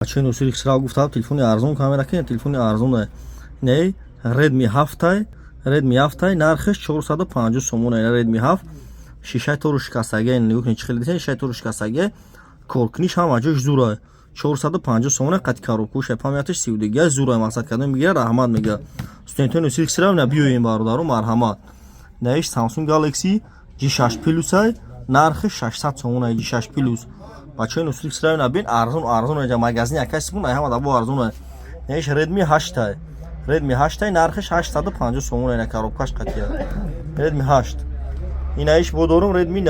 Бачаи нусири хисрал гуфтам телефони арзон камера ки телефони арзоне. Не Redmi 7 Redmi 7 нархиш 450 сомон е. Redmi 7 шишаи тору шикастаги нигоҳ кунед чӣ хеле десен шишаи тору шикастаги коркуниш ҳам аҷош зура 450 сомон қати коробкуш памятиш 32 зура мақсад кардем мегира раҳмат мега студентони нусири хисрал на биёем бародару марҳамат. Наиш Samsung Galaxy G6 Plus ай нархиш 600 сомон е. G6 Plus бачаи нусири хисрал набин арзон е магазин якай сипун ай ҳама дабо арзон е. Наиш Redmi 8 ай Redmi 8 нархиш 850 сомон е коробкаш қати Redmi 8 инаиш бо дорум Redmi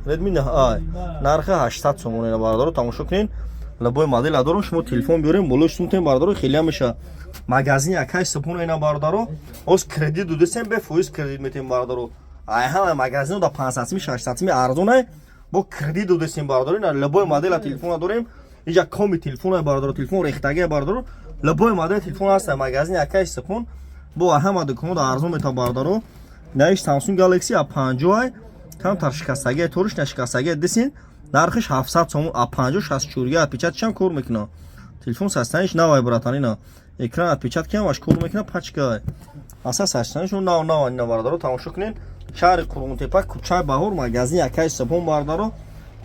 9i нархи 800 сомон е бародару тамошо кунед лабои модел дорум шумо телефон биёрем болош сунтем бародару хеле меша магазин якай сипун е бародару оз кредит дудесем бе фоиз кредит метем бародару ай ҳама магазин да 500 600 арзон е бо кредит дудесем бародару лабои модел телефон дорем инҷа коми телефон бародару телефон рехтаги бародару лабои модел телефон аст магазин якай сипун бо ҳама дуконҳо арзон мета бародару. Наиш Samsung Galaxy A50 камтар шикастаги ториш нашикастаги десин нархиш 700 сомон A50 64 отпечатки ҳам кор мекуна телефон састаниш навай братанина экран отпечатки ҳам аш кор мекуна пачка аса састаниш нав бародару тамошо кунед шаҳри Қурғунтепа кӯчаи Баҳор магазин якай сипун бародару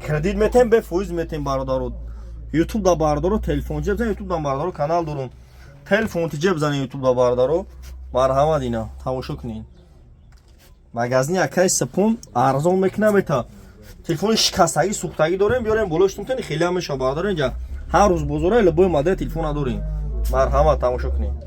кредит метем бе фоиз метем бародару YouTube да бародару телефон ҷеб зан YouTube да бародару канал дорум телефон ҷеб зан YouTube да бародару марҳамат ина тамошо кунед магазин якай сипун арзон мекуна мета телефони шикастаги сӯхтагӣ дорем биёрем болош тунтани хеле ҳамеша бародару инҷа ҳар рӯз бозора лабои модел телефона дорем марҳамат тамошо кунед.